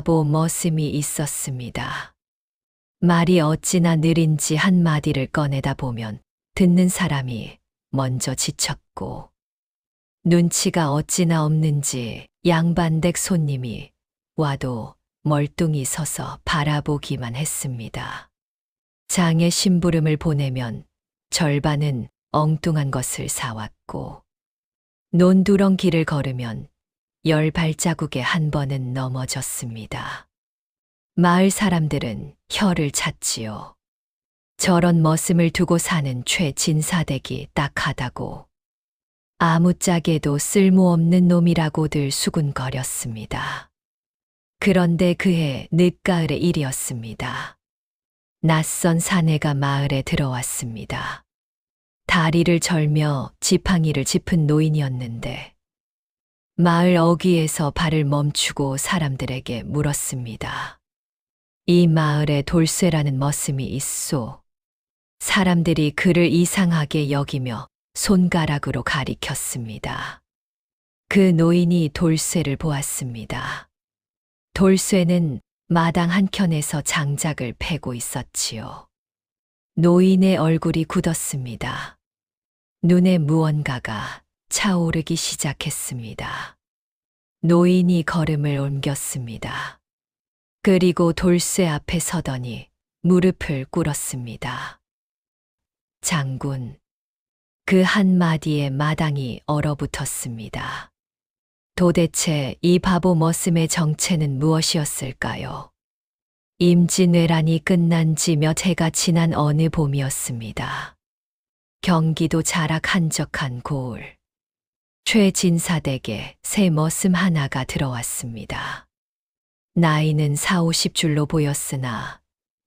바보 머슴이 있었습니다. 말이 어찌나 느린지 한마디를 꺼내다 보면 듣는 사람이 먼저 지쳤고, 눈치가 어찌나 없는지 양반댁 손님이 와도 멀뚱히 서서 바라보기만 했습니다. 장에 심부름을 보내면 절반은 엉뚱한 것을 사왔고, 논두렁 길을 걸으면 10발자국에 한 번은 넘어졌습니다. 마을 사람들은 혀를 찼지요. 저런 머슴을 두고 사는 최진사댁이 딱하다고. 아무짝에도 쓸모없는 놈이라고들 수군거렸습니다. 그런데 그해 늦가을의 일이었습니다. 낯선 사내가 마을에 들어왔습니다. 다리를 절며 지팡이를 짚은 노인이었는데 마을 어귀에서 발을 멈추고 사람들에게 물었습니다. 이 마을에 돌쇠라는 머슴이 있소. 사람들이 그를 이상하게 여기며 손가락으로 가리켰습니다. 그 노인이 돌쇠를 보았습니다. 돌쇠는 마당 한켠에서 장작을 패고 있었지요. 노인의 얼굴이 굳었습니다. 눈에 무언가가 차오르기 시작했습니다. 노인이 걸음을 옮겼습니다. 그리고 돌쇠 앞에 서더니 무릎을 꿇었습니다. 장군, 그 한마디에 마당이 얼어붙었습니다. 도대체 이 바보 머슴의 정체는 무엇이었을까요? 임진왜란이 끝난 지 몇 해가 지난 어느 봄이었습니다. 경기도 자락 한적한 고을. 최진사댁에 새 머슴 하나가 들어왔습니다. 나이는 40~50줄로 보였으나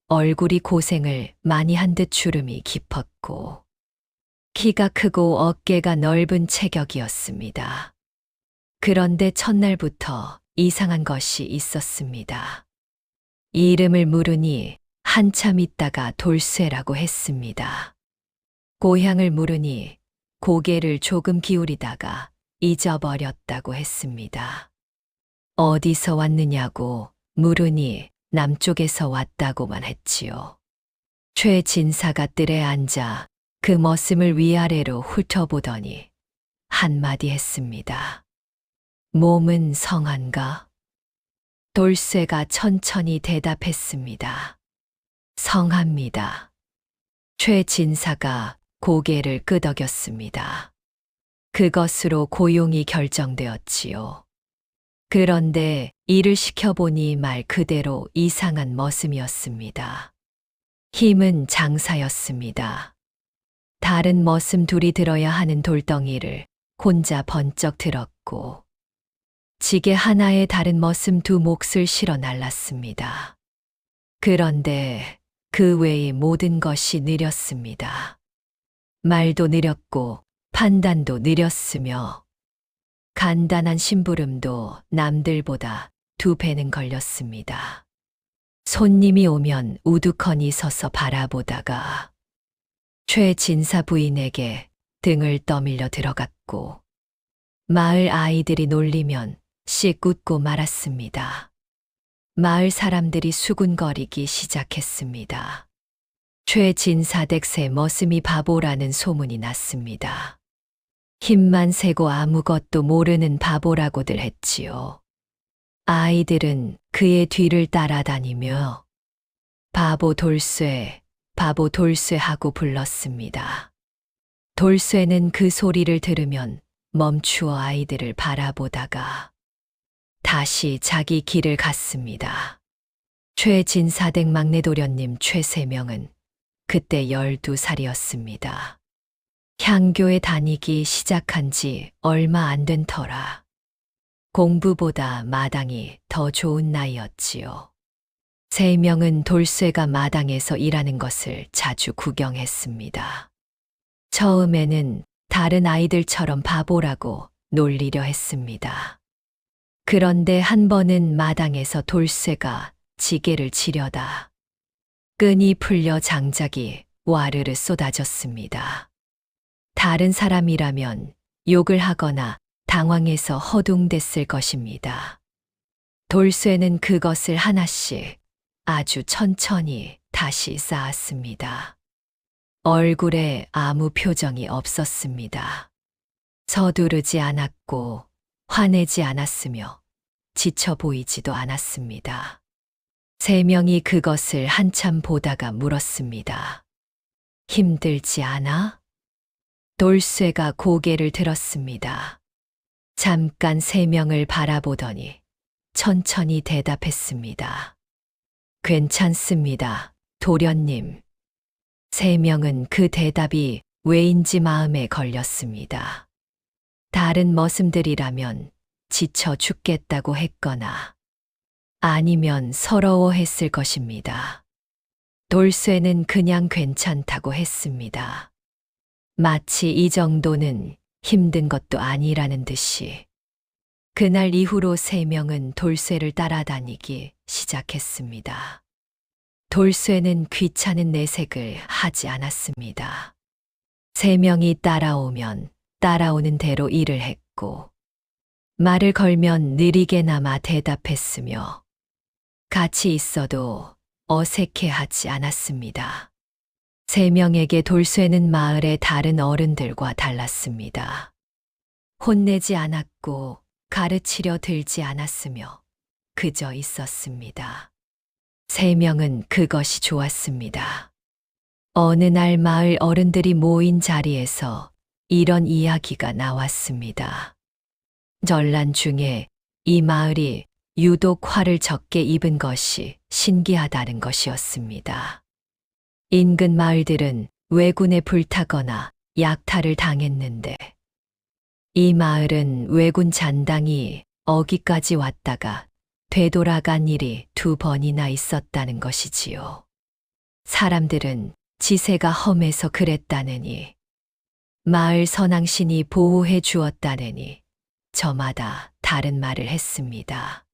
얼굴이 고생을 많이 한 듯 주름이 깊었고 키가 크고 어깨가 넓은 체격이었습니다. 그런데 첫날부터 이상한 것이 있었습니다. 이름을 물으니 한참 있다가 돌쇠라고 했습니다. 고향을 물으니 고개를 조금 기울이다가 잊어버렸다고 했습니다. 어디서 왔느냐고 물으니 남쪽에서 왔다고만 했지요. 최진사가 뜰에 앉아 그 머슴을 위아래로 훑어보더니 한마디 했습니다. 몸은 성한가? 돌쇠가 천천히 대답했습니다. 성합니다. 최진사가 고개를 끄덕였습니다. 그것으로 고용이 결정되었지요. 그런데 일을 시켜보니 말 그대로 이상한 머슴이었습니다. 힘은 장사였습니다. 다른 머슴 둘이 들어야 하는 돌덩이를 혼자 번쩍 들었고 지게 하나에 다른 머슴 두 몫을 실어 날랐습니다. 그런데 그 외의 모든 것이 느렸습니다. 말도 느렸고 판단도 느렸으며 간단한 심부름도 남들보다 2배는 걸렸습니다. 손님이 오면 우두커니 서서 바라보다가 최진사 부인에게 등을 떠밀려 들어갔고 마을 아이들이 놀리면 씩 웃고 말았습니다. 마을 사람들이 수군거리기 시작했습니다. 최진사댁 새 머슴이 바보라는 소문이 났습니다. 힘만 세고 아무것도 모르는 바보라고들 했지요. 아이들은 그의 뒤를 따라다니며 바보 돌쇠 하고 불렀습니다. 돌쇠는 그 소리를 들으면 멈추어 아이들을 바라보다가 다시 자기 길을 갔습니다. 최진사댁 막내 도련님 최세명은 그때 12살이었습니다. 향교에 다니기 시작한 지 얼마 안 된 터라 공부보다 마당이 더 좋은 나이였지요. 세명은 돌쇠가 마당에서 일하는 것을 자주 구경했습니다. 처음에는 다른 아이들처럼 바보라고 놀리려 했습니다. 그런데 한 번은 마당에서 돌쇠가 지게를 치려다 끈이 풀려 장작이 와르르 쏟아졌습니다. 다른 사람이라면 욕을 하거나 당황해서 허둥댔을 것입니다. 돌쇠는 그것을 하나씩 아주 천천히 다시 쌓았습니다. 얼굴에 아무 표정이 없었습니다. 서두르지 않았고 화내지 않았으며 지쳐 보이지도 않았습니다. 세 명이 그것을 한참 보다가 물었습니다. 힘들지 않아? 돌쇠가 고개를 들었습니다. 잠깐 세 명을 바라보더니 천천히 대답했습니다. 괜찮습니다, 도련님. 세 명은 그 대답이 왜인지 마음에 걸렸습니다. 다른 머슴들이라면 지쳐 죽겠다고 했거나 아니면 서러워했을 것입니다. 돌쇠는 그냥 괜찮다고 했습니다. 마치 이 정도는 힘든 것도 아니라는 듯이. 그날 이후로 세 명은 돌쇠를 따라다니기 시작했습니다. 돌쇠는 귀찮은 내색을 하지 않았습니다. 세 명이 따라오면 따라오는 대로 일을 했고, 말을 걸면 느리게나마 대답했으며, 같이 있어도 어색해하지 않았습니다. 세 명에게 돌쇠는 마을의 다른 어른들과 달랐습니다. 혼내지 않았고 가르치려 들지 않았으며 그저 있었습니다. 세 명은 그것이 좋았습니다. 어느 날 마을 어른들이 모인 자리에서 이런 이야기가 나왔습니다. 전란 중에 이 마을이 유독 화를 적게 입은 것이 신기하다는 것이었습니다. 인근 마을들은 왜군에 불타거나 약탈을 당했는데 이 마을은 왜군 잔당이 어기까지 왔다가 되돌아간 일이 2번이나 있었다는 것이지요. 사람들은 지세가 험해서 그랬다느니, 마을 선왕신이 보호해 주었다느니 저마다 다른 말을 했습니다.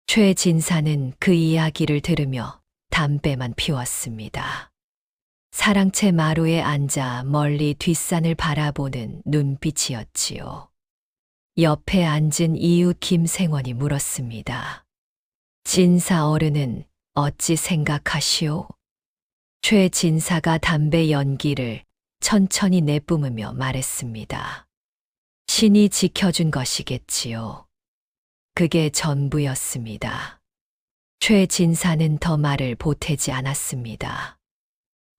최 진사는 그 이야기를 들으며 담배만 피웠습니다. 사랑채 마루에 앉아 멀리 뒷산을 바라보는 눈빛이었지요. 옆에 앉은 이웃 김생원이 물었습니다. 진사 어른은 어찌 생각하시오? 최 진사가 담배 연기를 천천히 내뿜으며 말했습니다. 신이 지켜준 것이겠지요. 그게 전부였습니다. 최 진사는 더 말을 보태지 않았습니다.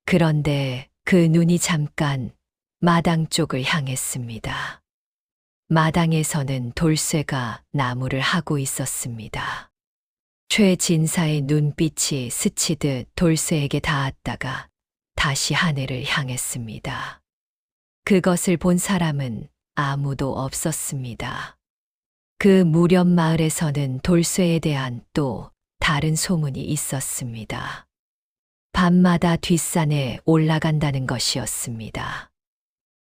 그런데 그 눈이 잠깐 마당 쪽을 향했습니다. 마당에서는 돌쇠가 나무를 하고 있었습니다. 최 진사의 눈빛이 스치듯 돌쇠에게 닿았다가 다시 하늘을 향했습니다. 그것을 본 사람은 아무도 없었습니다. 그 무렵 마을에서는 돌쇠에 대한 또 다른 소문이 있었습니다. 밤마다 뒷산에 올라간다는 것이었습니다.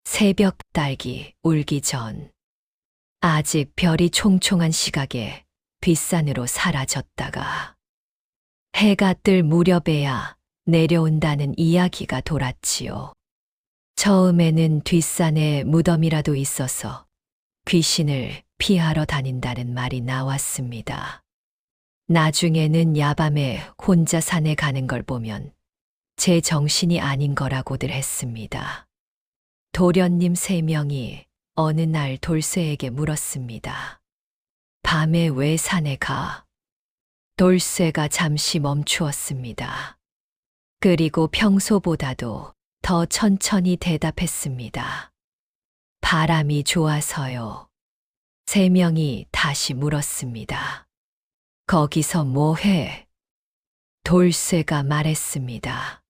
새벽 딸기 울기 전, 아직 별이 총총한 시각에 뒷산으로 사라졌다가 해가 뜰 무렵에야 내려온다는 이야기가 돌았지요. 처음에는 뒷산에 무덤이라도 있어서 귀신을 피하러 다닌다는 말이 나왔습니다. 나중에는 야밤에 혼자 산에 가는 걸 보면 제 정신이 아닌 거라고들 했습니다. 도련님 3명이 어느 날 돌쇠에게 물었습니다. 밤에 왜 산에 가? 돌쇠가 잠시 멈추었습니다. 그리고 평소보다도 더 천천히 대답했습니다. 바람이 좋아서요. 3명이 다시 물었습니다. 거기서 뭐 해? 돌쇠가 말했습니다.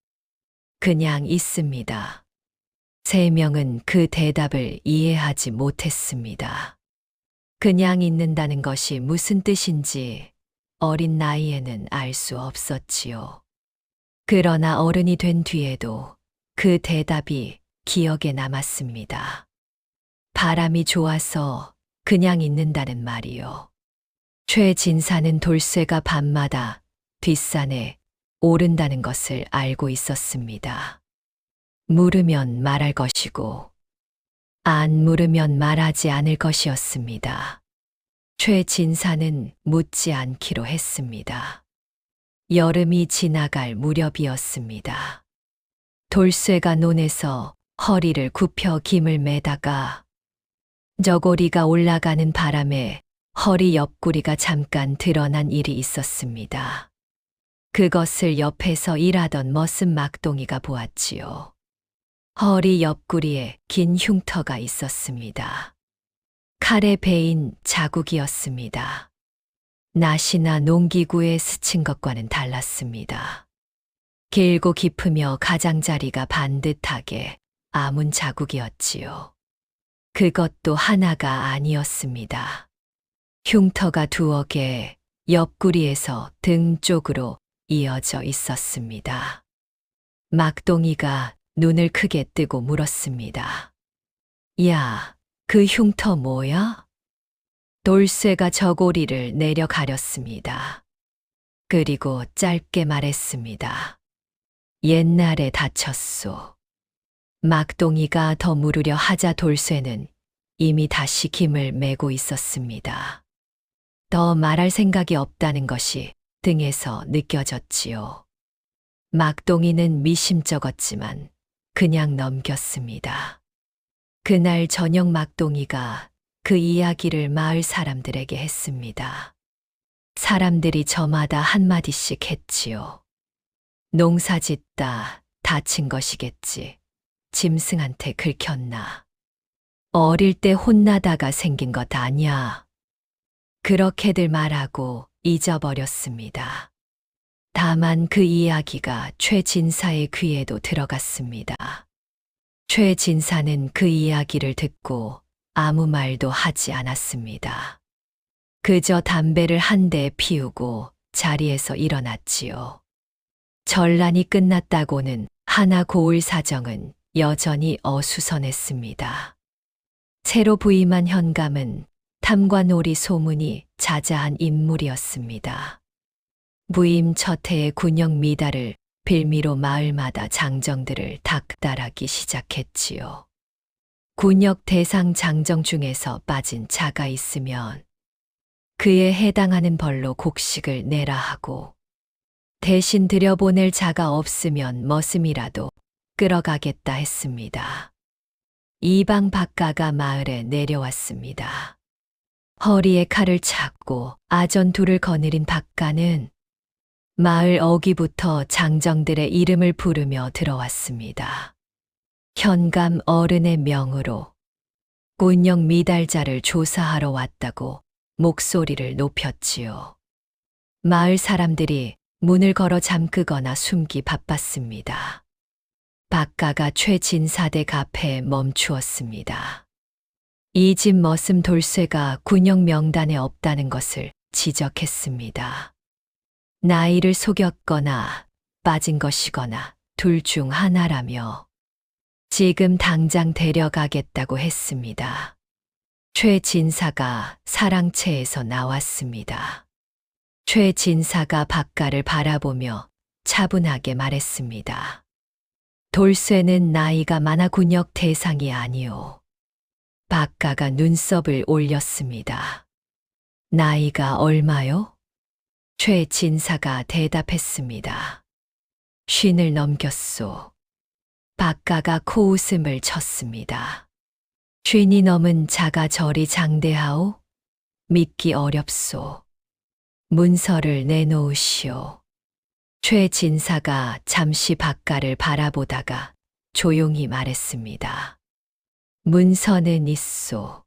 그냥 있습니다. 3명은 그 대답을 이해하지 못했습니다. 그냥 있는다는 것이 무슨 뜻인지 어린 나이에는 알 수 없었지요. 그러나 어른이 된 뒤에도 그 대답이 기억에 남았습니다. 바람이 좋아서 그냥 있는다는 말이요. 최 진사는 돌쇠가 밤마다 뒷산에 오른다는 것을 알고 있었습니다. 물으면 말할 것이고 안 물으면 말하지 않을 것이었습니다. 최 진사는 묻지 않기로 했습니다. 여름이 지나갈 무렵이었습니다. 돌쇠가 논에서 허리를 굽혀 김을 매다가 저고리가 올라가는 바람에 허리 옆구리가 잠깐 드러난 일이 있었습니다. 그것을 옆에서 일하던 머슴 막동이가 보았지요. 허리 옆구리에 긴 흉터가 있었습니다. 칼에 베인 자국이었습니다. 낫이나 농기구에 스친 것과는 달랐습니다. 길고 깊으며 가장자리가 반듯하게 아문 자국이었지요. 그것도 하나가 아니었습니다. 흉터가 두어 개 옆구리에서 등 쪽으로 이어져 있었습니다. 막동이가 눈을 크게 뜨고 물었습니다. 야, 그 흉터 뭐야? 돌쇠가 저고리를 내려 가렸습니다. 그리고 짧게 말했습니다. 옛날에 다쳤소. 막동이가 더 물으려 하자 돌쇠는 이미 다시 김을 메고 있었습니다. 더 말할 생각이 없다는 것이 등에서 느껴졌지요. 막동이는 미심쩍었지만 그냥 넘겼습니다. 그날 저녁 막동이가 그 이야기를 마을 사람들에게 했습니다. 사람들이 저마다 한마디씩 했지요. 농사 짓다 다친 것이겠지. 짐승한테 긁혔나. 어릴 때 혼나다가 생긴 것 아냐. 그렇게들 말하고 잊어버렸습니다. 다만 그 이야기가 최 진사의 귀에도 들어갔습니다. 최 진사는 그 이야기를 듣고 아무 말도 하지 않았습니다. 그저 담배를 한 대 피우고 자리에서 일어났지요. 전란이 끝났다고는 하나 고을 사정은 여전히 어수선했습니다. 새로 부임한 현감은 탐관오리 소문이 자자한 인물이었습니다. 부임 첫 해의 군역 미달을 빌미로 마을마다 장정들을 닥달하기 시작했지요. 군역 대상 장정 중에서 빠진 자가 있으면 그에 해당하는 벌로 곡식을 내라 하고 대신 들여보낼 자가 없으면 머슴이라도 끌어가겠다 했습니다. 이방 박가가 마을에 내려왔습니다. 허리에 칼을 차고 아전 둘을 거느린 박가는 마을 어귀부터 장정들의 이름을 부르며 들어왔습니다. 현감 어른의 명으로 군역 미달자를 조사하러 왔다고 목소리를 높였지요. 마을 사람들이 문을 걸어 잠그거나 숨기 바빴습니다. 박가가 최 진사댁 앞에 멈추었습니다. 이 집 머슴 돌쇠가 군역 명단에 없다는 것을 지적했습니다. 나이를 속였거나 빠진 것이거나 둘 중 하나라며 지금 당장 데려가겠다고 했습니다. 최 진사가 사랑채에서 나왔습니다. 최 진사가 박가를 바라보며 차분하게 말했습니다. 돌쇠는 나이가 많아 군역 대상이 아니오. 박가가 눈썹을 올렸습니다. 나이가 얼마요? 최 진사가 대답했습니다. 50을 넘겼소. 박가가 코웃음을 쳤습니다. 50이 넘은 자가 저리 장대하오? 믿기 어렵소. 문서를 내놓으시오. 최 진사가 잠시 박가를 바라보다가 조용히 말했습니다. 문서는 있소.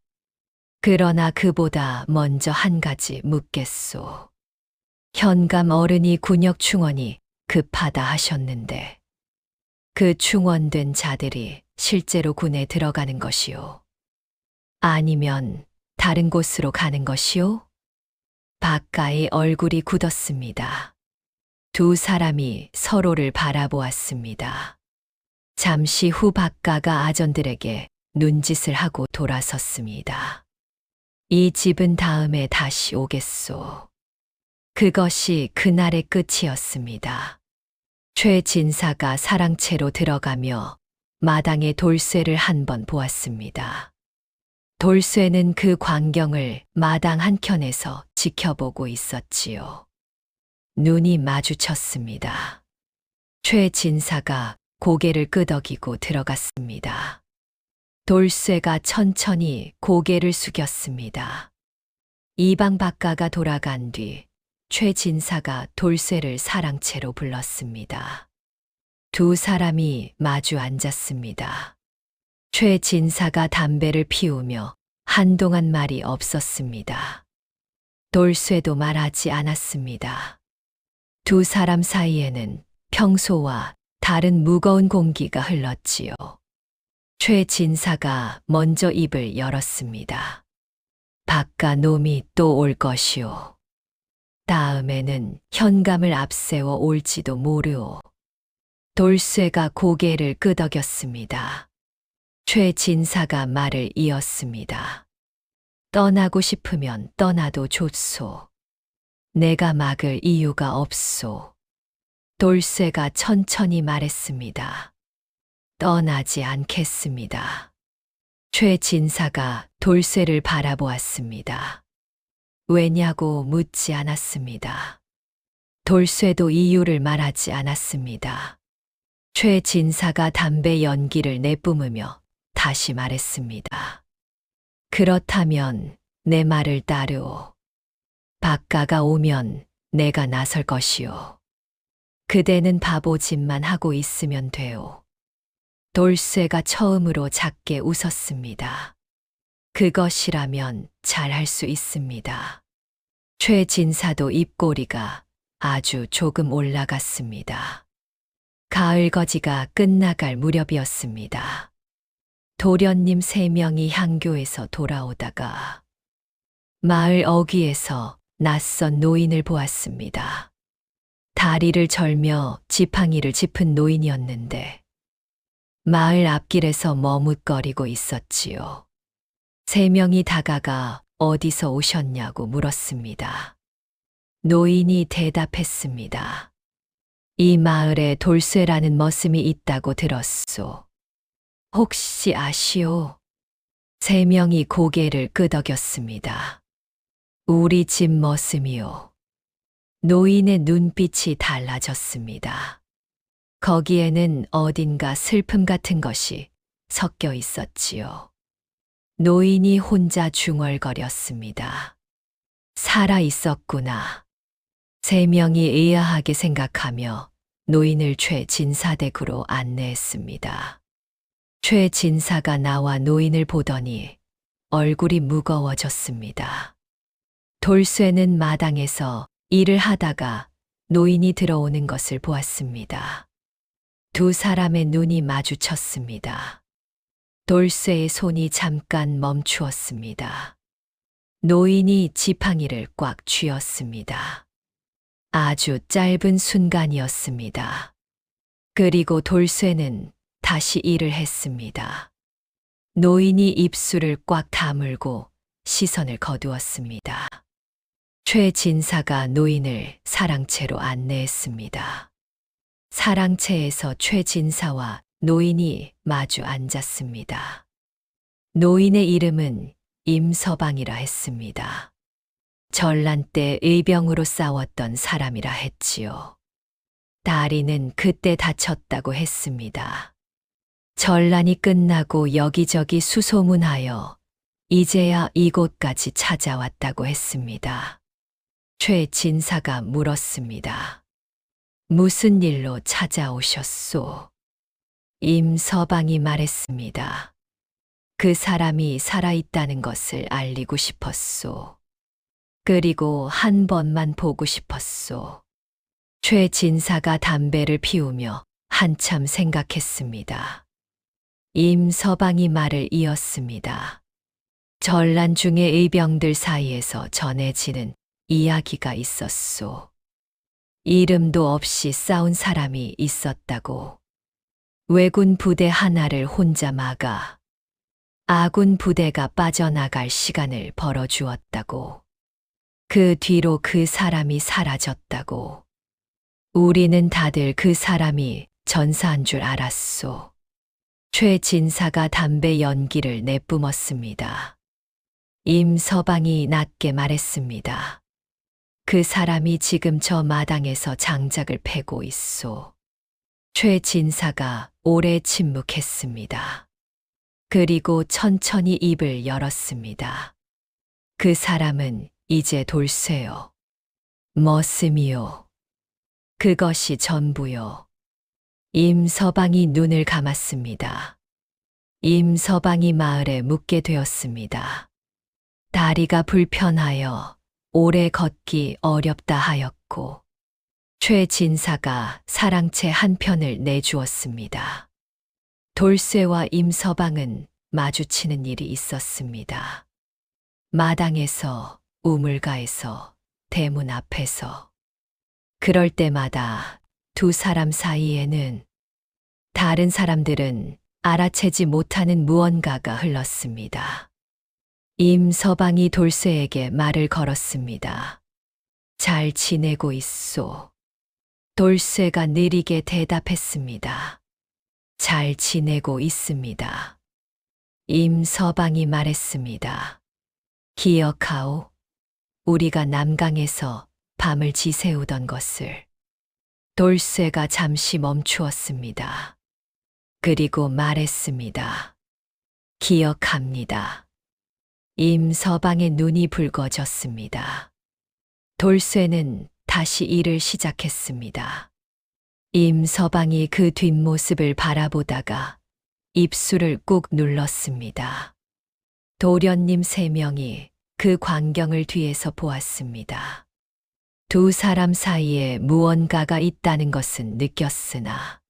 그러나 그보다 먼저 한 가지 묻겠소. 현감 어른이 군역 충원이 급하다 하셨는데 그 충원된 자들이 실제로 군에 들어가는 것이요? 아니면 다른 곳으로 가는 것이요? 박가의 얼굴이 굳었습니다. 두 사람이 서로를 바라보았습니다. 잠시 후 박가가 아전들에게 눈짓을 하고 돌아섰습니다. 이 집은 다음에 다시 오겠소. 그것이 그날의 끝이었습니다. 최 진사가 사랑채로 들어가며 마당에 돌쇠를 한 번 보았습니다. 돌쇠는 그 광경을 마당 한켠에서 지켜보고 있었지요. 눈이 마주쳤습니다. 최 진사가 고개를 끄덕이고 들어갔습니다. 돌쇠가 천천히 고개를 숙였습니다. 이방박가가 돌아간 뒤 최 진사가 돌쇠를 사랑채로 불렀습니다. 두 사람이 마주 앉았습니다. 최 진사가 담배를 피우며 한동안 말이 없었습니다. 돌쇠도 말하지 않았습니다. 두 사람 사이에는 평소와 다른 무거운 공기가 흘렀지요. 최 진사가 먼저 입을 열었습니다. 박가 놈이 또 올 것이오. 다음에는 현감을 앞세워 올지도 모르오. 돌쇠가 고개를 끄덕였습니다. 최 진사가 말을 이었습니다. 떠나고 싶으면 떠나도 좋소. 내가 막을 이유가 없소. 돌쇠가 천천히 말했습니다. 떠나지 않겠습니다. 최 진사가 돌쇠를 바라보았습니다. 왜냐고 묻지 않았습니다. 돌쇠도 이유를 말하지 않았습니다. 최 진사가 담배 연기를 내뿜으며 다시 말했습니다. 그렇다면 내 말을 따르오. 박가가 오면 내가 나설 것이오. 그대는 바보짓만 하고 있으면 돼오. 돌쇠가 처음으로 작게 웃었습니다. 그것이라면 잘할 수 있습니다. 최 진사도 입꼬리가 아주 조금 올라갔습니다. 가을 거지가 끝나갈 무렵이었습니다. 도련님 3명이 향교에서 돌아오다가 마을 어귀에서 낯선 노인을 보았습니다. 다리를 절며 지팡이를 짚은 노인이었는데 마을 앞길에서 머뭇거리고 있었지요. 3명이 다가가 어디서 오셨냐고 물었습니다. 노인이 대답했습니다. 이 마을에 돌쇠라는 머슴이 있다고 들었소. 혹시 아시오? 3명이 고개를 끄덕였습니다. 우리 집 머슴이요. 노인의 눈빛이 달라졌습니다. 거기에는 어딘가 슬픔 같은 것이 섞여 있었지요. 노인이 혼자 중얼거렸습니다. 살아 있었구나. 3명이 의아하게 생각하며 노인을 최 진사댁으로 안내했습니다. 최 진사가 나와 노인을 보더니 얼굴이 무거워졌습니다. 돌쇠는 마당에서 일을 하다가 노인이 들어오는 것을 보았습니다. 두 사람의 눈이 마주쳤습니다. 돌쇠의 손이 잠깐 멈추었습니다. 노인이 지팡이를 꽉 쥐었습니다. 아주 짧은 순간이었습니다. 그리고 돌쇠는 다시 일을 했습니다. 노인이 입술을 꽉 다물고 시선을 거두었습니다. 최 진사가 노인을 사랑채로 안내했습니다. 사랑채에서 최 진사와 노인이 마주 앉았습니다. 노인의 이름은 임서방이라 했습니다. 전란 때 의병으로 싸웠던 사람이라 했지요. 다리는 그때 다쳤다고 했습니다. 전란이 끝나고 여기저기 수소문하여 이제야 이곳까지 찾아왔다고 했습니다. 최 진사가 물었습니다. 무슨 일로 찾아오셨소? 임서방이 말했습니다. 그 사람이 살아있다는 것을 알리고 싶었소. 그리고 한 번만 보고 싶었소. 최 진사가 담배를 피우며 한참 생각했습니다. 임서방이 말을 이었습니다. 전란 중의 의병들 사이에서 전해지는 이야기가 있었소. 이름도 없이 싸운 사람이 있었다고. 왜군 부대 하나를 혼자 막아 아군 부대가 빠져나갈 시간을 벌어주었다고. 그 뒤로 그 사람이 사라졌다고. 우리는 다들 그 사람이 전사한 줄 알았소. 최 진사가 담배 연기를 내뿜었습니다. 임서방이 낮게 말했습니다. 그 사람이 지금 저 마당에서 장작을 패고 있소. 최 진사가 오래 침묵했습니다. 그리고 천천히 입을 열었습니다. 그 사람은 이제 돌쇠요. 머슴이요. 그것이 전부요. 임서방이 눈을 감았습니다. 임서방이 마을에 묵게 되었습니다. 다리가 불편하여 오래 걷기 어렵다 하였고, 최 진사가 사랑채 한 편을 내주었습니다. 돌쇠와 임서방은 마주치는 일이 있었습니다. 마당에서, 우물가에서, 대문 앞에서. 그럴 때마다 두 사람 사이에는 다른 사람들은 알아채지 못하는 무언가가 흘렀습니다. 임서방이 돌쇠에게 말을 걸었습니다. 잘 지내고 있소. 돌쇠가 느리게 대답했습니다. 잘 지내고 있습니다. 임서방이 말했습니다. 기억하오. 우리가 남강에서 밤을 지새우던 것을. 돌쇠가 잠시 멈추었습니다. 그리고 말했습니다. 기억합니다. 임서방의 눈이 붉어졌습니다. 돌쇠는 다시 일을 시작했습니다. 임서방이 그 뒷모습을 바라보다가 입술을 꾹 눌렀습니다. 도련님 3명이 그 광경을 뒤에서 보았습니다. 두 사람 사이에 무언가가 있다는 것은 느꼈으나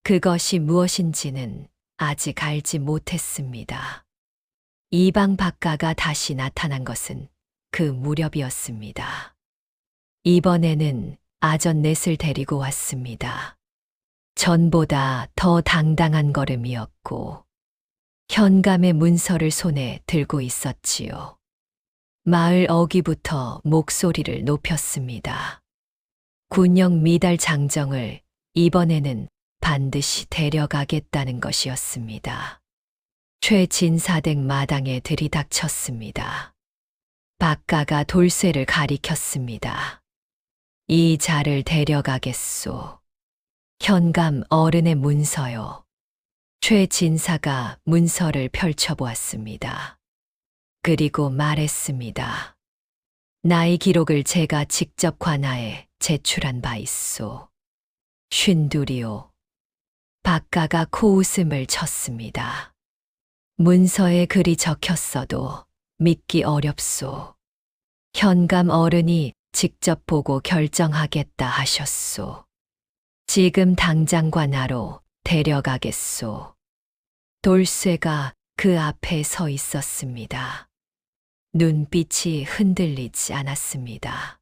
그것이 무엇인지는 아직 알지 못했습니다. 이방 박가가 다시 나타난 것은 그 무렵이었습니다. 이번에는 아전넷을 데리고 왔습니다. 전보다 더 당당한 걸음이었고 현감의 문서를 손에 들고 있었지요. 마을 어귀부터 목소리를 높였습니다. 군영 미달 장정을 이번에는 반드시 데려가겠다는 것이었습니다. 최 진사댁 마당에 들이닥쳤습니다. 박가가 돌쇠를 가리켰습니다. 이 자를 데려가겠소. 현감 어른의 문서요. 최 진사가 문서를 펼쳐보았습니다. 그리고 말했습니다. 나이 기록을 제가 직접 관하에 제출한 바 있소. 52이요. 박가가 코웃음을 쳤습니다. 문서에 글이 적혔어도 믿기 어렵소. 현감 어른이 직접 보고 결정하겠다 하셨소. 지금 당장 관하로 데려가겠소. 돌쇠가 그 앞에 서 있었습니다. 눈빛이 흔들리지 않았습니다.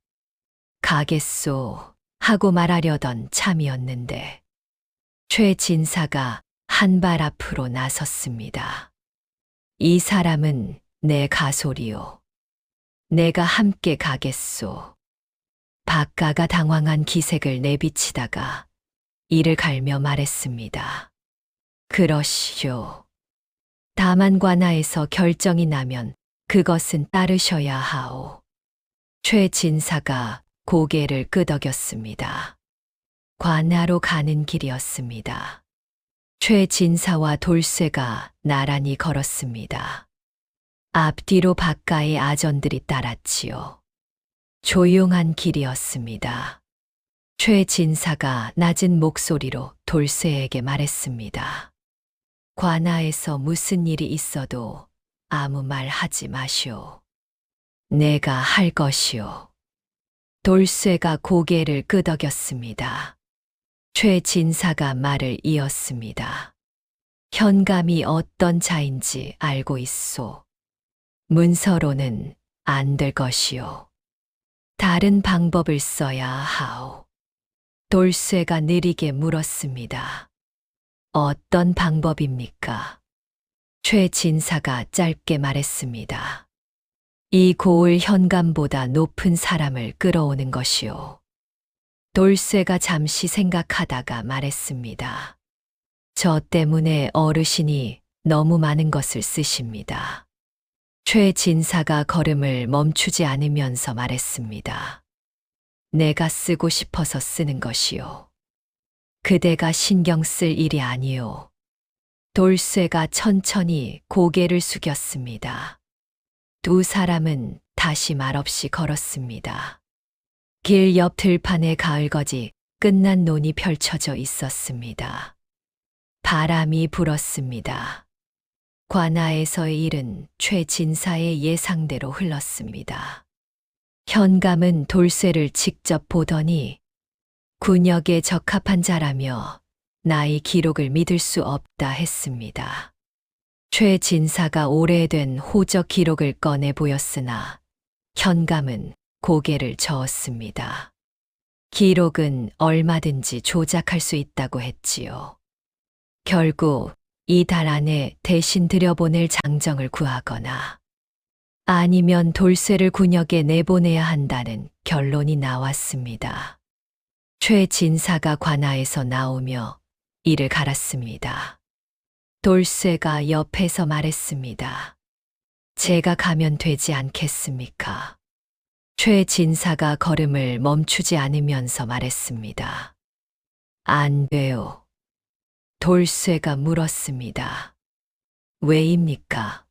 가겠소 하고 말하려던 참이었는데 최 진사가 한 발 앞으로 나섰습니다. 이 사람은 내 가솔이요. 내가 함께 가겠소. 박가가 당황한 기색을 내비치다가 이를 갈며 말했습니다. 그러시오. 다만 관하에서 결정이 나면 그것은 따르셔야 하오. 최 진사가 고개를 끄덕였습니다. 관하로 가는 길이었습니다. 최 진사와 돌쇠가 나란히 걸었습니다. 앞뒤로 박가의 아전들이 따랐지요. 조용한 길이었습니다. 최 진사가 낮은 목소리로 돌쇠에게 말했습니다. 관하에서 무슨 일이 있어도 아무 말 하지 마시오. 내가 할 것이오. 돌쇠가 고개를 끄덕였습니다. 최 진사가 말을 이었습니다. 현감이 어떤 자인지 알고 있소. 문서로는 안 될 것이오. 다른 방법을 써야 하오. 돌쇠가 느리게 물었습니다. 어떤 방법입니까? 최 진사가 짧게 말했습니다. 이 고을 현감보다 높은 사람을 끌어오는 것이오. 돌쇠가 잠시 생각하다가 말했습니다. 저 때문에 어르신이 너무 많은 것을 쓰십니다. 최 진사가 걸음을 멈추지 않으면서 말했습니다. 내가 쓰고 싶어서 쓰는 것이요. 그대가 신경 쓸 일이 아니요. 돌쇠가 천천히 고개를 숙였습니다. 두 사람은 다시 말없이 걸었습니다. 길 옆 들판에 가을거지 끝난 논이 펼쳐져 있었습니다. 바람이 불었습니다. 관아에서의 일은 최진사의 예상대로 흘렀습니다. 현감은 돌쇠를 직접 보더니 군역에 적합한 자라며 나의 기록을 믿을 수 없다 했습니다. 최진사가 오래된 호적 기록을 꺼내 보였으나 현감은 고개를 저었습니다. 기록은 얼마든지 조작할 수 있다고 했지요. 결국 이달 안에 대신 들여보낼 장정을 구하거나 아니면 돌쇠를 군역에 내보내야 한다는 결론이 나왔습니다. 최진사가 관아에서 나오며 이를 갈았습니다. 돌쇠가 옆에서 말했습니다. 제가 가면 되지 않겠습니까? 최진사가 걸음을 멈추지 않으면서 말했습니다. 안 돼요. 돌쇠가 물었습니다. 왜입니까?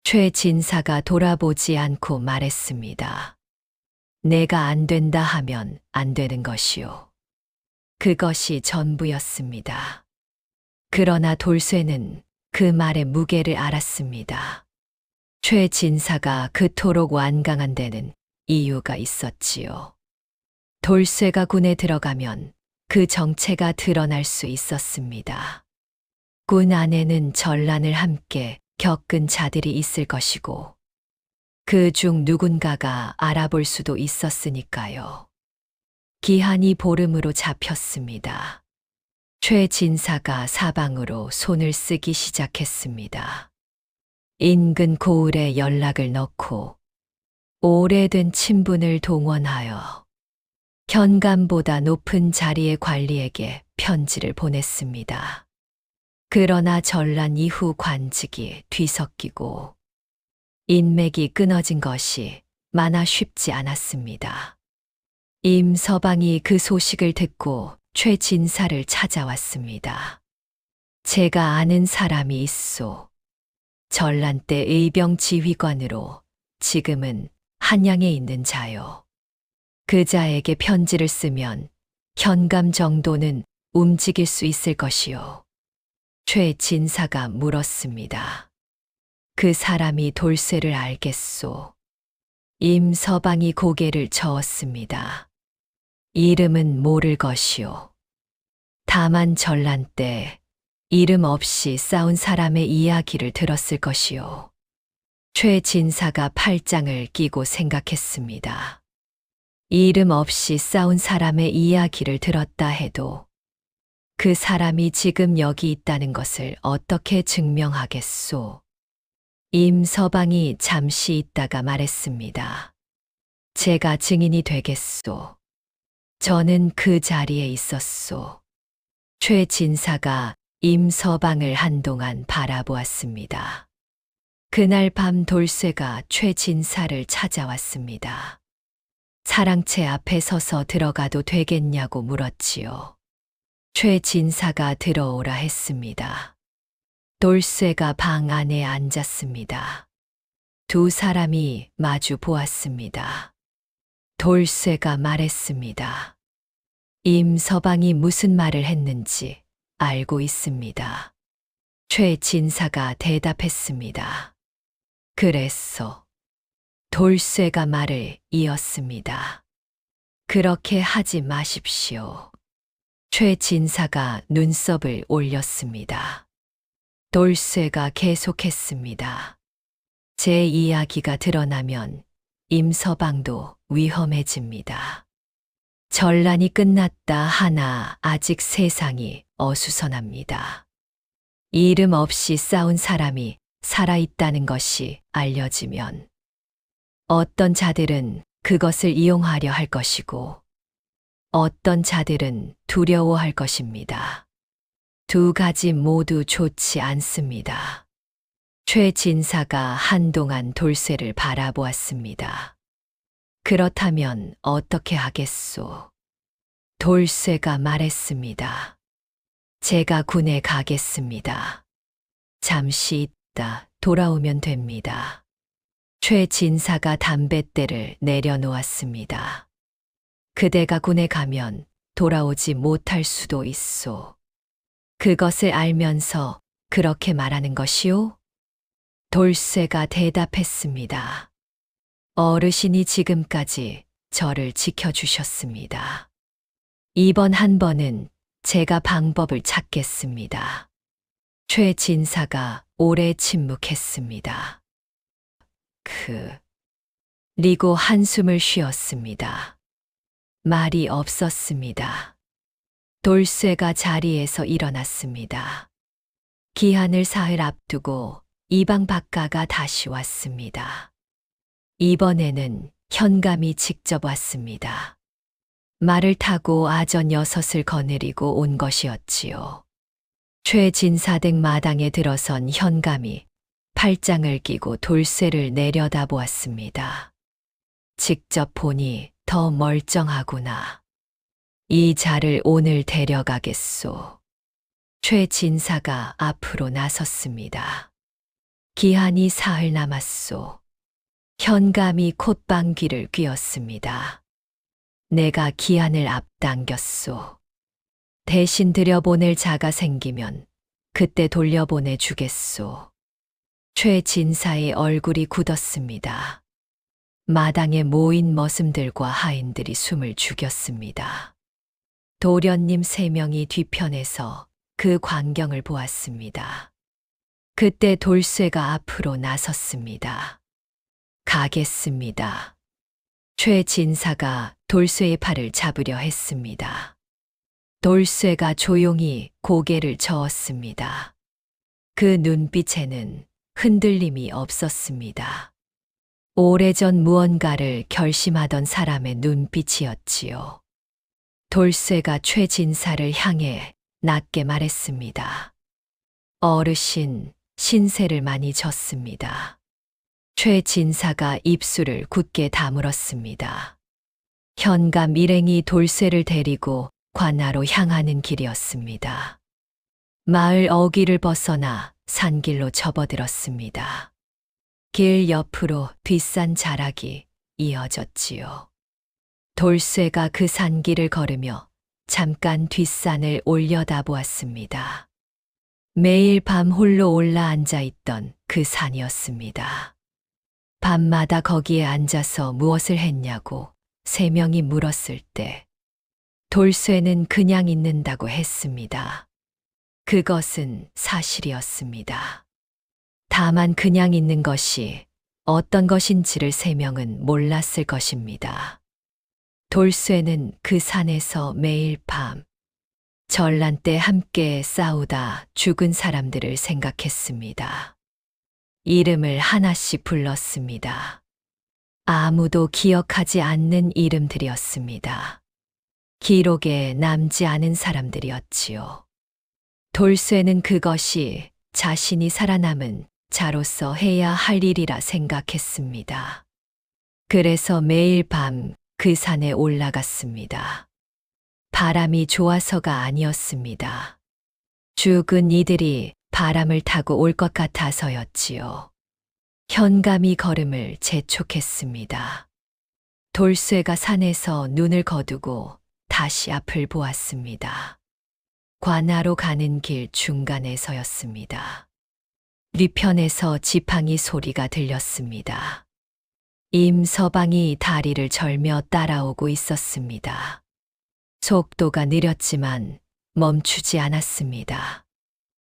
최진사가 돌아보지 않고 말했습니다. 내가 안 된다 하면 안 되는 것이요. 그것이 전부였습니다. 그러나 돌쇠는 그 말의 무게를 알았습니다. 최진사가 그토록 완강한 데는 이유가 있었지요. 돌쇠가 군에 들어가면 그 정체가 드러날 수 있었습니다. 군 안에는 전란을 함께 겪은 자들이 있을 것이고 그 중 누군가가 알아볼 수도 있었으니까요. 기한이 보름으로 잡혔습니다. 최진사가 사방으로 손을 쓰기 시작했습니다. 인근 고을에 연락을 넣고 오래된 친분을 동원하여 현감보다 높은 자리의 관리에게 편지를 보냈습니다. 그러나 전란 이후 관직이 뒤섞이고 인맥이 끊어진 것이 많아 쉽지 않았습니다. 임서방이 그 소식을 듣고 최진사를 찾아왔습니다. 제가 아는 사람이 있소. 전란 때 의병 지휘관으로 지금은 한양에 있는 자요. 그 자에게 편지를 쓰면 현감 정도는 움직일 수 있을 것이요. 최진사가 물었습니다. 그 사람이 돌쇠를 알겠소. 임서방이 고개를 저었습니다. 이름은 모를 것이요. 다만 전란 때 이름 없이 싸운 사람의 이야기를 들었을 것이요. 최진사가 팔짱을 끼고 생각했습니다. 이름 없이 싸운 사람의 이야기를 들었다 해도 그 사람이 지금 여기 있다는 것을 어떻게 증명하겠소? 임서방이 잠시 있다가 말했습니다. 제가 증인이 되겠소. 저는 그 자리에 있었소. 최진사가 임서방을 한동안 바라보았습니다. 그날 밤 돌쇠가 최진사를 찾아왔습니다. 사랑채 앞에 서서 들어가도 되겠냐고 물었지요. 최진사가 들어오라 했습니다. 돌쇠가 방 안에 앉았습니다. 두 사람이 마주 보았습니다. 돌쇠가 말했습니다. 임서방이 무슨 말을 했는지 알고 있습니다. 최진사가 대답했습니다. 그랬소. 돌쇠가 말을 이었습니다. 그렇게 하지 마십시오. 최진사가 눈썹을 올렸습니다. 돌쇠가 계속했습니다. 제 이야기가 드러나면 임서방도 위험해집니다. 전란이 끝났다 하나 아직 세상이 어수선합니다. 이름 없이 싸운 사람이 살아있다는 것이 알려지면 어떤 자들은 그것을 이용하려 할 것이고 어떤 자들은 두려워할 것입니다. 두 가지 모두 좋지 않습니다. 최 진사가 한동안 돌쇠를 바라보았습니다. 그렇다면 어떻게 하겠소? 돌쇠가 말했습니다. 제가 군에 가겠습니다. 잠시 있다 돌아오면 됩니다. 최 진사가 담뱃대를 내려놓았습니다. 그대가 군에 가면 돌아오지 못할 수도 있소. 그것을 알면서 그렇게 말하는 것이오? 돌쇠가 대답했습니다. 어르신이 지금까지 저를 지켜주셨습니다. 이번 한 번은 제가 방법을 찾겠습니다. 최 진사가 오래 침묵했습니다. 리고 한숨을 쉬었습니다. 말이 없었습니다. 돌쇠가 자리에서 일어났습니다. 기한을 사흘 앞두고 이방 박가가 다시 왔습니다. 이번에는 현감이 직접 왔습니다. 말을 타고 아전 6을 거느리고 온 것이었지요. 최 진사댁 마당에 들어선 현감이 팔짱을 끼고 돌쇠를 내려다보았습니다. 직접 보니 더 멀쩡하구나. 이 자를 오늘 데려가겠소. 최 진사가 앞으로 나섰습니다. 기한이 사흘 남았소. 현감이 콧방귀를 뀌었습니다. 내가 기한을 앞당겼소. 대신 들여보낼 자가 생기면 그때 돌려보내 주겠소. 최 진사의 얼굴이 굳었습니다. 마당에 모인 머슴들과 하인들이 숨을 죽였습니다. 도련님 3명이 뒤편에서 그 광경을 보았습니다. 그때 돌쇠가 앞으로 나섰습니다. 가겠습니다. 최 진사가 돌쇠의 팔을 잡으려 했습니다. 돌쇠가 조용히 고개를 저었습니다. 그 눈빛에는 흔들림이 없었습니다. 오래전 무언가를 결심하던 사람의 눈빛이었지요. 돌쇠가 최 진사를 향해 낮게 말했습니다. 어르신, 신세를 많이 졌습니다. 최 진사가 입술을 굳게 다물었습니다. 현감 일행이 돌쇠를 데리고 관하로 향하는 길이었습니다. 마을 어귀를 벗어나 산길로 접어들었습니다. 길 옆으로 뒷산 자락이 이어졌지요. 돌쇠가 그 산길을 걸으며 잠깐 뒷산을 올려다보았습니다. 매일 밤 홀로 올라앉아 있던 그 산이었습니다. 밤마다 거기에 앉아서 무엇을 했냐고 3명이 물었을 때 돌쇠는 그냥 있는다고 했습니다. 그것은 사실이었습니다. 다만 그냥 있는 것이 어떤 것인지를 3명은 몰랐을 것입니다. 돌쇠는 그 산에서 매일 밤 전란 때 함께 싸우다 죽은 사람들을 생각했습니다. 이름을 하나씩 불렀습니다. 아무도 기억하지 않는 이름들이었습니다. 기록에 남지 않은 사람들이었지요. 돌쇠는 그것이 자신이 살아남은 자로서 해야 할 일이라 생각했습니다. 그래서 매일 밤 그 산에 올라갔습니다. 바람이 좋아서가 아니었습니다. 죽은 이들이 바람을 타고 올 것 같아서였지요. 현감이 걸음을 재촉했습니다. 돌쇠가 산에서 눈을 거두고 다시 앞을 보았습니다. 관하로 가는 길 중간에 서였습니다. 뒤편에서 지팡이 소리가 들렸습니다. 임서방이 다리를 절며 따라오고 있었습니다. 속도가 느렸지만 멈추지 않았습니다.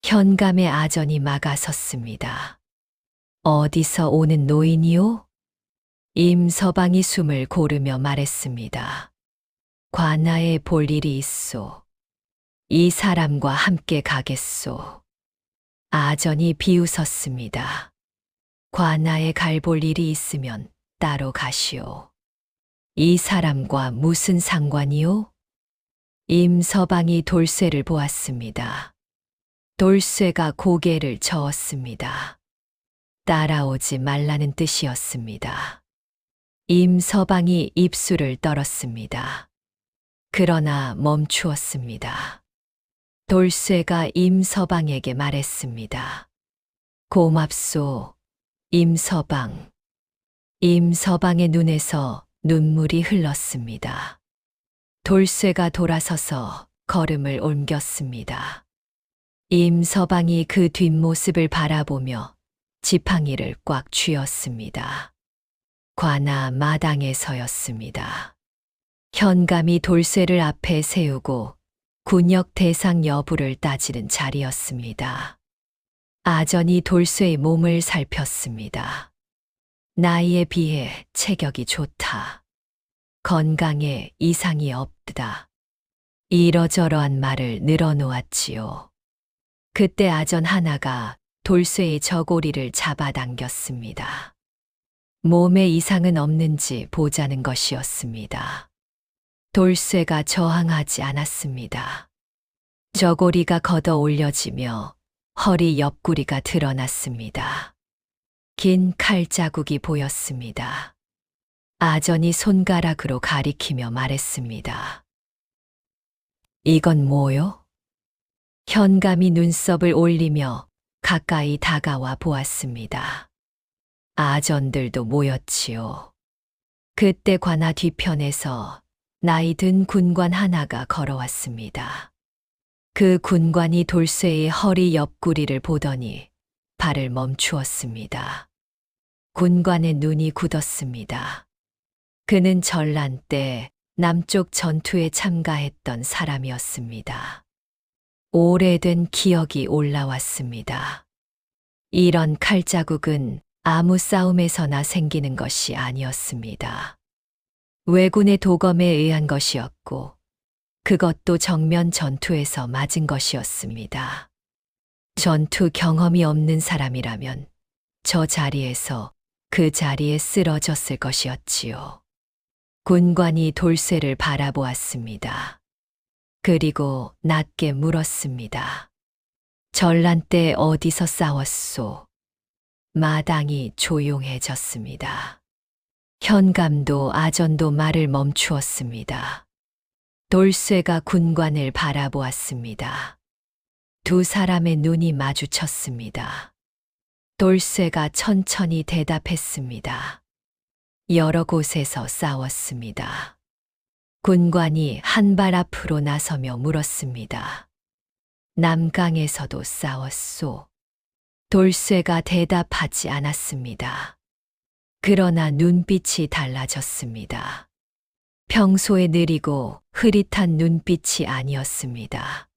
현감의 아전이 막아섰습니다. 어디서 오는 노인이요? 임서방이 숨을 고르며 말했습니다. 관하에 볼 일이 있소. 이 사람과 함께 가겠소. 아전이 비웃었습니다. 관하에 갈 볼 일이 있으면 따로 가시오. 이 사람과 무슨 상관이요? 임서방이 돌쇠를 보았습니다. 돌쇠가 고개를 저었습니다. 따라오지 말라는 뜻이었습니다. 임서방이 입술을 떨었습니다. 그러나 멈추었습니다. 돌쇠가 임서방에게 말했습니다. 고맙소, 임서방. 임서방의 눈에서 눈물이 흘렀습니다. 돌쇠가 돌아서서 걸음을 옮겼습니다. 임서방이 그 뒷모습을 바라보며 지팡이를 꽉 쥐었습니다. 관아 마당에 서였습니다. 현감이 돌쇠를 앞에 세우고 군역 대상 여부를 따지는 자리였습니다. 아전이 돌쇠의 몸을 살폈습니다. 나이에 비해 체격이 좋다. 건강에 이상이 없다. 이러저러한 말을 늘어놓았지요. 그때 아전 하나가 돌쇠의 저고리를 잡아당겼습니다. 몸에 이상은 없는지 보자는 것이었습니다. 돌쇠가 저항하지 않았습니다. 저고리가 걷어 올려지며 허리 옆구리가 드러났습니다. 긴 칼자국이 보였습니다. 아전이 손가락으로 가리키며 말했습니다. 이건 뭐요? 현감이 눈썹을 올리며 가까이 다가와 보았습니다. 아전들도 모였지요. 그때 관아 뒤편에서 나이 든 군관 하나가 걸어왔습니다. 그 군관이 돌쇠의 허리 옆구리를 보더니 발을 멈추었습니다. 군관의 눈이 굳었습니다. 그는 전란 때 남쪽 전투에 참가했던 사람이었습니다. 오래된 기억이 올라왔습니다. 이런 칼자국은 아무 싸움에서나 생기는 것이 아니었습니다. 왜군의 도검에 의한 것이었고, 그것도 정면 전투에서 맞은 것이었습니다. 전투 경험이 없는 사람이라면 저 자리에서 그 자리에 쓰러졌을 것이었지요. 군관이 돌쇠를 바라보았습니다. 그리고 낮게 물었습니다. 전란 때 어디서 싸웠소? 마당이 조용해졌습니다. 현감도 아전도 말을 멈추었습니다. 돌쇠가 군관을 바라보았습니다. 두 사람의 눈이 마주쳤습니다. 돌쇠가 천천히 대답했습니다. 여러 곳에서 싸웠습니다. 군관이 한 발 앞으로 나서며 물었습니다. 남강에서도 싸웠소. 돌쇠가 대답하지 않았습니다. 그러나 눈빛이 달라졌습니다. 평소에 느리고 흐릿한 눈빛이 아니었습니다.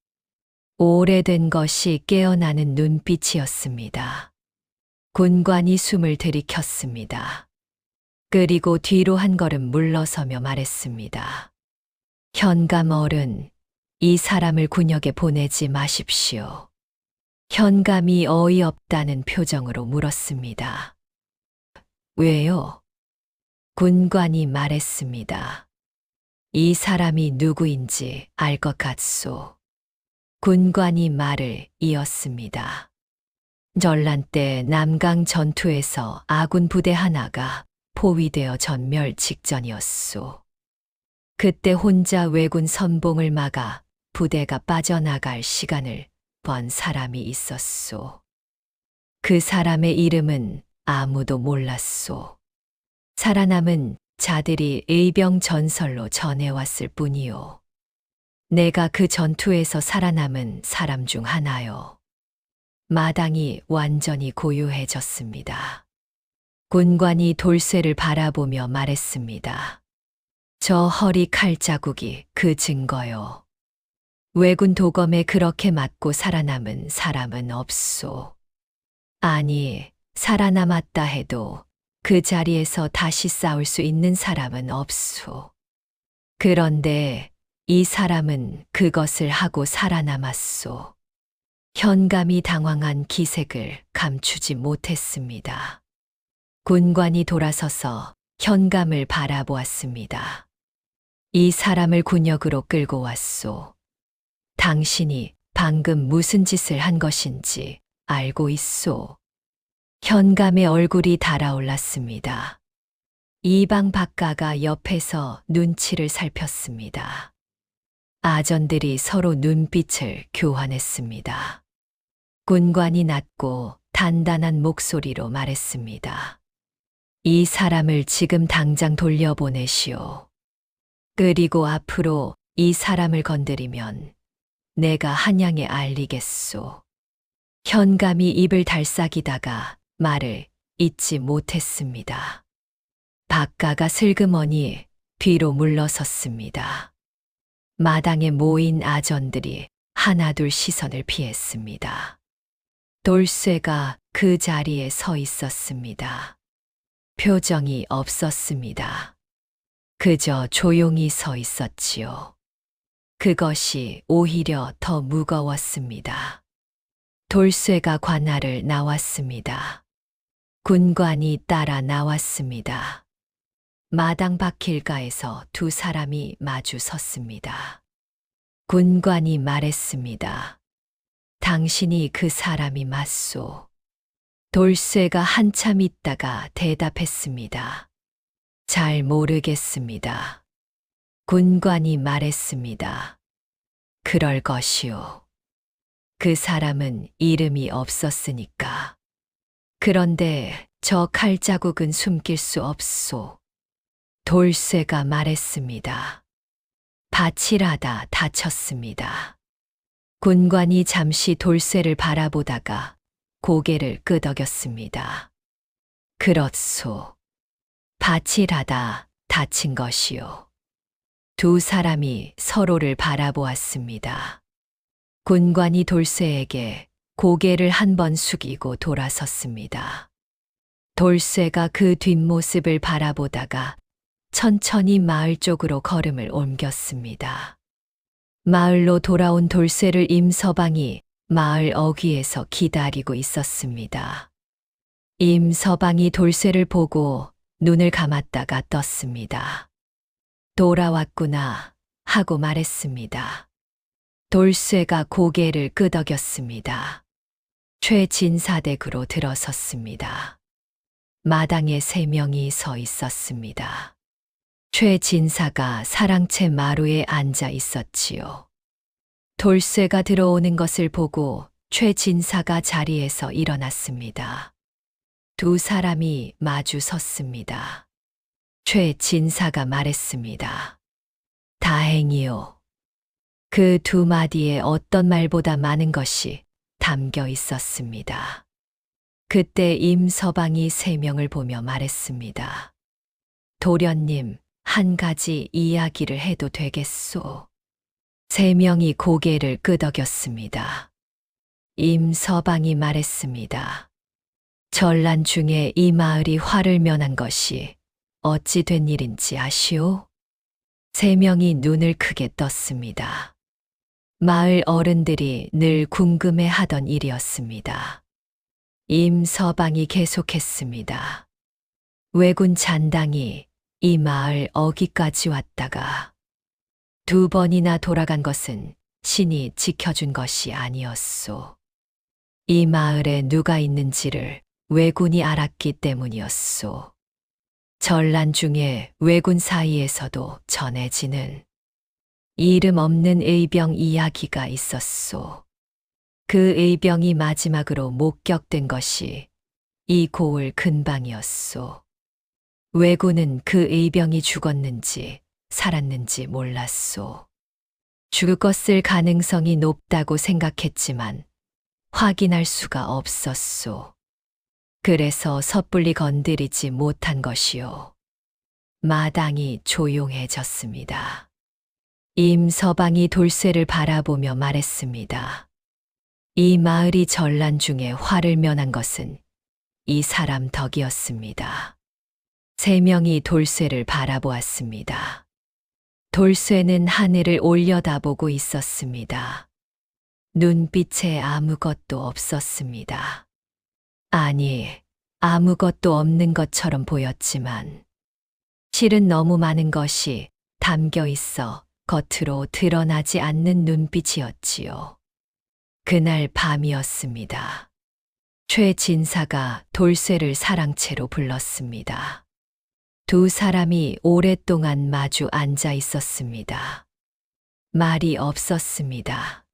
오래된 것이 깨어나는 눈빛이었습니다. 군관이 숨을 들이켰습니다. 그리고 뒤로 한 걸음 물러서며 말했습니다. 현감 어른, 이 사람을 군역에 보내지 마십시오. 현감이 어이없다는 표정으로 물었습니다. 왜요? 군관이 말했습니다. 이 사람이 누구인지 알 것 같소. 군관이 말을 이었습니다. 전란 때 남강 전투에서 아군 부대 하나가 포위되어 전멸 직전이었소. 그때 혼자 왜군 선봉을 막아 부대가 빠져나갈 시간을 번 사람이 있었소. 그 사람의 이름은 아무도 몰랐소. 살아남은 자들이 의병 전설로 전해왔을 뿐이요. 내가 그 전투에서 살아남은 사람 중 하나요. 마당이 완전히 고요해졌습니다. 군관이 돌쇠를 바라보며 말했습니다. 저 허리 칼자국이 그 증거요. 왜군 도검에 그렇게 맞고 살아남은 사람은 없소. 아니, 살아남았다 해도 그 자리에서 다시 싸울 수 있는 사람은 없소. 그런데 이 사람은 그것을 하고 살아남았소. 현감이 당황한 기색을 감추지 못했습니다. 군관이 돌아서서 현감을 바라보았습니다. 이 사람을 군역으로 끌고 왔소. 당신이 방금 무슨 짓을 한 것인지 알고 있소. 현감의 얼굴이 달아올랐습니다. 이방 박가가 옆에서 눈치를 살폈습니다. 아전들이 서로 눈빛을 교환했습니다. 군관이 낮고 단단한 목소리로 말했습니다. 이 사람을 지금 당장 돌려보내시오. 그리고 앞으로 이 사람을 건드리면 내가 한양에 알리겠소. 현감이 입을 달싹이다가 말을 잇지 못했습니다. 박가가 슬그머니 뒤로 물러섰습니다. 마당에 모인 아전들이 하나둘 시선을 피했습니다. 돌쇠가 그 자리에 서 있었습니다. 표정이 없었습니다. 그저 조용히 서 있었지요. 그것이 오히려 더 무거웠습니다. 돌쇠가 관할을 나왔습니다. 군관이 따라 나왔습니다. 마당 밖길가에서 두 사람이 마주 섰습니다. 군관이 말했습니다. 당신이 그 사람이 맞소. 돌쇠가 한참 있다가 대답했습니다. 잘 모르겠습니다. 군관이 말했습니다. 그럴 것이오. 그 사람은 이름이 없었으니까. 그런데 저 칼자국은 숨길 수 없소. 돌쇠가 말했습니다. 바칠하다 다쳤습니다. 군관이 잠시 돌쇠를 바라보다가 고개를 끄덕였습니다. 그렇소. 바칠하다 다친 것이요. 두 사람이 서로를 바라보았습니다. 군관이 돌쇠에게 고개를 한 번 숙이고 돌아섰습니다. 돌쇠가 그 뒷모습을 바라보다가 천천히 마을 쪽으로 걸음을 옮겼습니다. 마을로 돌아온 돌쇠를 임서방이 마을 어귀에서 기다리고 있었습니다. 임서방이 돌쇠를 보고 눈을 감았다가 떴습니다. 돌아왔구나 하고 말했습니다. 돌쇠가 고개를 끄덕였습니다. 최진사댁으로 들어섰습니다. 마당에 3명이 서 있었습니다. 최진사가 사랑채 마루에 앉아 있었지요. 돌쇠가 들어오는 것을 보고 최진사가 자리에서 일어났습니다. 두 사람이 마주 섰습니다. 최진사가 말했습니다. 다행이요. 그 두 마디에 어떤 말보다 많은 것이 담겨 있었습니다. 그때 임서방이 3명을 보며 말했습니다. 도련님, 한 가지 이야기를 해도 되겠소? 3명이 고개를 끄덕였습니다. 임서방이 말했습니다. 전란 중에 이 마을이 화를 면한 것이 어찌 된 일인지 아시오? 3명이 눈을 크게 떴습니다. 마을 어른들이 늘 궁금해 하던 일이었습니다. 임서방이 계속했습니다. 왜군 잔당이 이 마을 어귀까지 왔다가 2번이나 돌아간 것은 신이 지켜준 것이 아니었소. 이 마을에 누가 있는지를 왜군이 알았기 때문이었소. 전란 중에 왜군 사이에서도 전해지는 이름 없는 의병 이야기가 있었소. 그 의병이 마지막으로 목격된 것이 이 고을 근방이었소. 왜군은 그 의병이 죽었는지 살았는지 몰랐소. 죽었을 가능성이 높다고 생각했지만 확인할 수가 없었소. 그래서 섣불리 건드리지 못한 것이요. 마당이 조용해졌습니다. 임서방이 돌쇠를 바라보며 말했습니다. 이 마을이 전란 중에 화를 면한 것은 이 사람 덕이었습니다. 3명이 돌쇠를 바라보았습니다. 돌쇠는 하늘을 올려다보고 있었습니다. 눈빛에 아무것도 없었습니다. 아니, 아무것도 없는 것처럼 보였지만 실은 너무 많은 것이 담겨 있어 겉으로 드러나지 않는 눈빛이었지요. 그날 밤이었습니다. 최 진사가 돌쇠를 사랑채로 불렀습니다. 두 사람이 오랫동안 마주 앉아 있었습니다. 말이 없었습니다.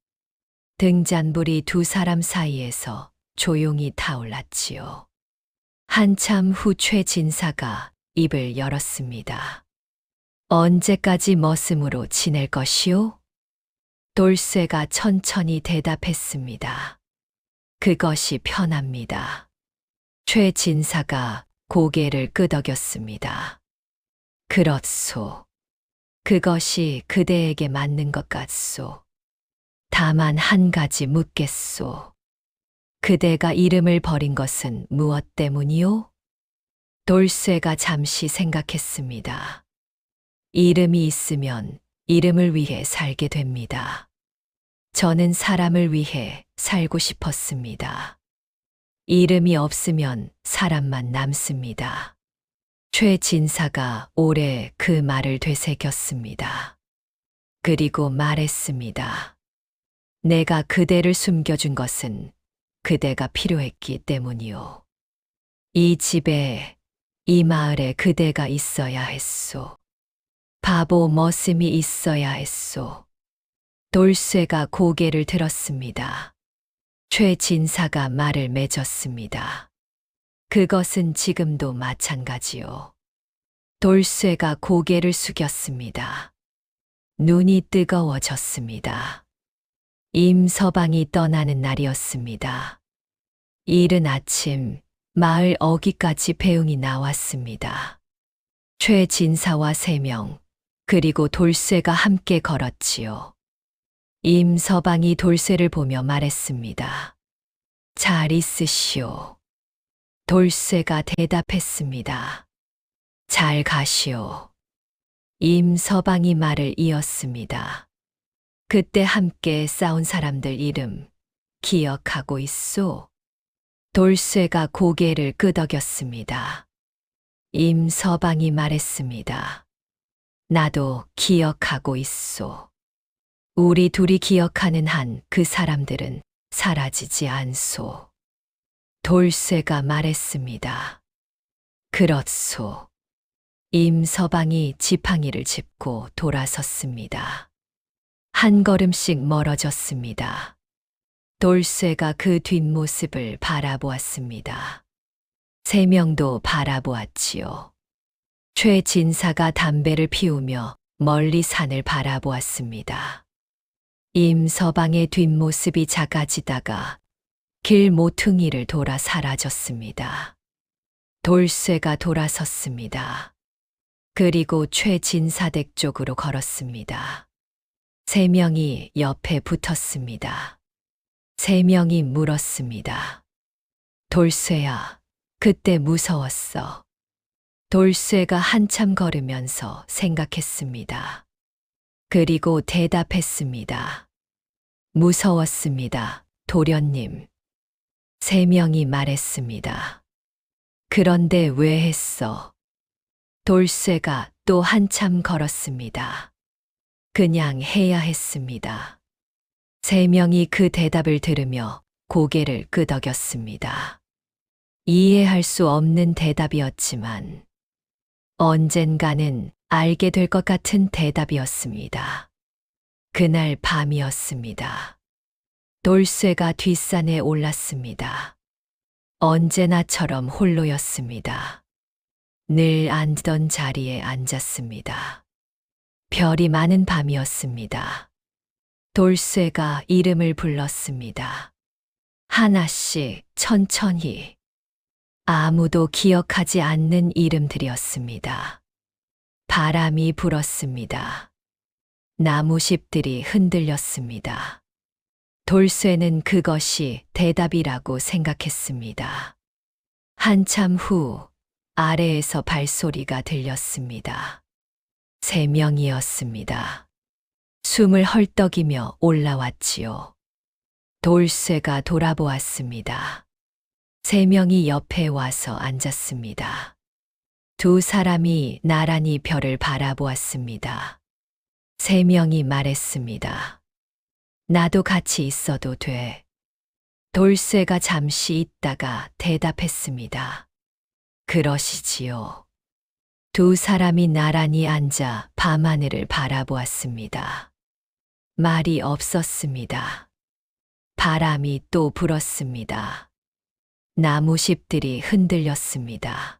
등잔불이 두 사람 사이에서 조용히 타올랐지요. 한참 후 최 진사가 입을 열었습니다. 언제까지 머슴으로 지낼 것이오? 돌쇠가 천천히 대답했습니다. 그것이 편합니다. 최 진사가 고개를 끄덕였습니다. 그렇소. 그것이 그대에게 맞는 것 같소. 다만 한 가지 묻겠소. 그대가 이름을 버린 것은 무엇 때문이오? 돌쇠가 잠시 생각했습니다. 이름이 있으면 이름을 위해 살게 됩니다. 저는 사람을 위해 살고 싶었습니다. 이름이 없으면 사람만 남습니다. 최 진사가 오래 그 말을 되새겼습니다. 그리고 말했습니다. 내가 그대를 숨겨준 것은 그대가 필요했기 때문이오. 이 집에, 이 마을에 그대가 있어야 했소. 바보 머슴이 있어야 했소. 돌쇠가 고개를 들었습니다. 최 진사가 말을 맺었습니다. 그것은 지금도 마찬가지요. 돌쇠가 고개를 숙였습니다. 눈이 뜨거워졌습니다. 임서방이 떠나는 날이었습니다. 이른 아침 마을 어귀까지 배웅이 나왔습니다. 최 진사와 3명, 그리고 돌쇠가 함께 걸었지요. 임서방이 돌쇠를 보며 말했습니다. 잘 있으시오. 돌쇠가 대답했습니다. 잘 가시오. 임서방이 말을 이었습니다. 그때 함께 싸운 사람들 이름 기억하고 있소? 돌쇠가 고개를 끄덕였습니다. 임서방이 말했습니다. 나도 기억하고 있소. 우리 둘이 기억하는 한 그 사람들은 사라지지 않소. 돌쇠가 말했습니다. 그렇소. 임서방이 지팡이를 짚고 돌아섰습니다. 한 걸음씩 멀어졌습니다. 돌쇠가 그 뒷모습을 바라보았습니다. 3명도 바라보았지요. 최 진사가 담배를 피우며 멀리 산을 바라보았습니다. 임서방의 뒷모습이 작아지다가 길 모퉁이를 돌아 사라졌습니다. 돌쇠가 돌아섰습니다. 그리고 최 진사댁 쪽으로 걸었습니다. 3명이 옆에 붙었습니다. 3명이 물었습니다. 돌쇠야, 그때 무서웠어. 돌쇠가 한참 걸으면서 생각했습니다. 그리고 대답했습니다. 무서웠습니다, 도련님. 3명이 말했습니다. 그런데 왜 했어? 돌쇠가 또 한참 걸었습니다. 그냥 해야 했습니다. 3명이 그 대답을 들으며 고개를 끄덕였습니다. 이해할 수 없는 대답이었지만 언젠가는 알게 될 것 같은 대답이었습니다. 그날 밤이었습니다. 돌쇠가 뒷산에 올랐습니다. 언제나처럼 홀로였습니다. 늘 앉던 자리에 앉았습니다. 별이 많은 밤이었습니다. 돌쇠가 이름을 불렀습니다. 하나씩 천천히. 아무도 기억하지 않는 이름들이었습니다. 바람이 불었습니다. 나무잎들이 흔들렸습니다. 돌쇠는 그것이 대답이라고 생각했습니다. 한참 후 아래에서 발소리가 들렸습니다. 3명이었습니다. 숨을 헐떡이며 올라왔지요. 돌쇠가 돌아보았습니다. 3명이 옆에 와서 앉았습니다. 두 사람이 나란히 별을 바라보았습니다. 3명이 말했습니다. 나도 같이 있어도 돼. 돌쇠가 잠시 있다가 대답했습니다. 그러시지요. 두 사람이 나란히 앉아 밤하늘을 바라보았습니다. 말이 없었습니다. 바람이 또 불었습니다. 나무십들이 흔들렸습니다.